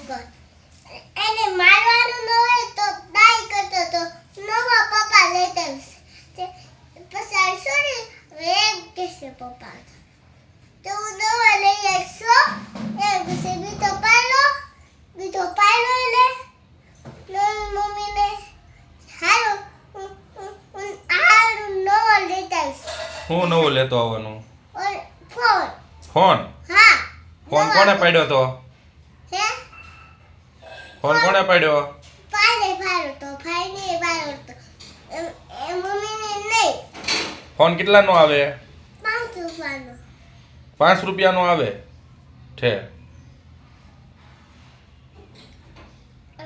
કર એને મારવાનું ન હોય તો દાઈ કરતો તો નવા પપ્પા લેતા આવશે પછી સોરી એમ કહેશે પપ્પા તો હું નવા લઈ આવશો એમ કહેશે બીજો પાયલો લે મમ્મીને હારું હારું નવો લેતા આવશે હું નવો લેતો આવવાનું ફોન ફોન હા ફોન કોણે પાડ્યો તો હે ફોન કોણે પાડ્યો ભાઈને તો એ મમ્મીને નહીં ફોન કેટલાનો આવે 5 રૂપિયાનો 5 રૂપિયાનો આવે છે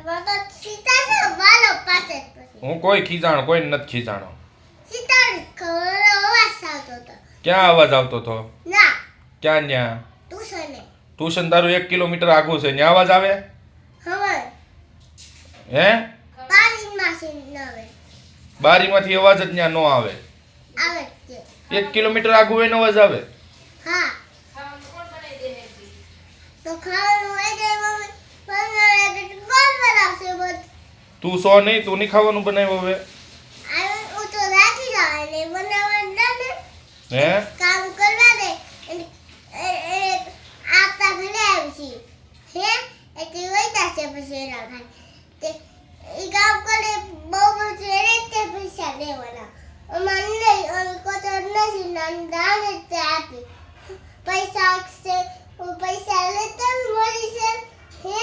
તો સીતા છે વાલો પાસે પછી હું કોઈ ખીજાણો કોઈ નથી ખીજાણો સીતા ખરો અવાજ આવતો તો ક્યાં અવાજ આવતો તો ના ક્યાં ન્યા ટ્યુશને ટ્યુશન તારું 1 કિલોમીટર આગું છે ન્યા અવાજ આવે હવે હે પાણીમાં છે નવે બારીમાંથી અવાજ જ ન્યા નો આવે આવે છે 1 કિલોમીટર આગું એનો અવાજ આવે હા તો ખાવાનું હોય જાય મમ્મી કોણ બનાવશે બધું તું સો નહીં તું નહીં ખાવાનું બનાવ્યું હવે હું તો રાખી જાવ ને બનાવવા ને હે કામ કરવા દે આપતા ઘરે આવી હે એટલે વૈતા છે પછી એના ઘરે તે એ કામ કરે બહુ બધું એને તે પૈસા દેવાના મને કોતો નથી દાને તે આપી પૈસા છે હું પૈસા લેતા મળી છે હે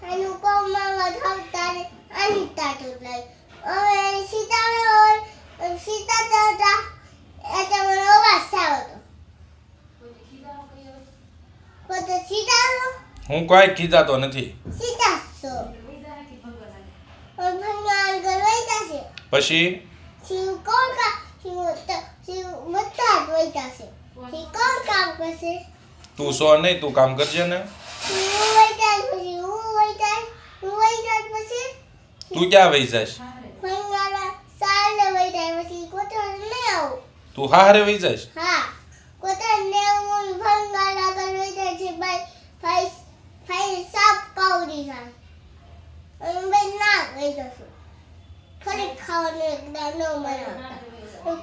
અને કોમમાં વધાવતા ને અનિતા તો લઈ હવે સીતા તો એટલે મને અવાજ આવતો કોતો સીતાનો હું કોઈ ખીજાતો નથી સીતા સો ભગવાન ગરવાઈતા છે પછી શિવ કોણ શિવ બધા વૈતા છે શિવ કોણ કામ કરશે તું સો નહીં તું કામ કરજે ને હું વૈતા પછી તું ક્યાં વહી જાશ ભંગારા સાલે વૈતા પછી કોતો નહીં આવું તું હારે વહી જાશ હા કોતો ને હું ભંગારા ગરવાઈતા છે ભાઈ સાપ કાવડી જાય અને ભાઈ ના વૈતા છું થોડી ખાવાનું એકદમ ન બનાવતા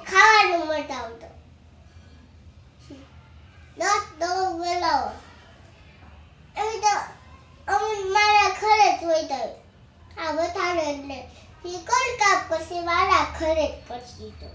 ખાવાનું મટાવતો દસ દો બોલાવો એમ તો અમે મારા ઘરે જ વૈતા આ બધાને એટલે એ કોણ કામ કરશે મારા ઘરે જ પછી તો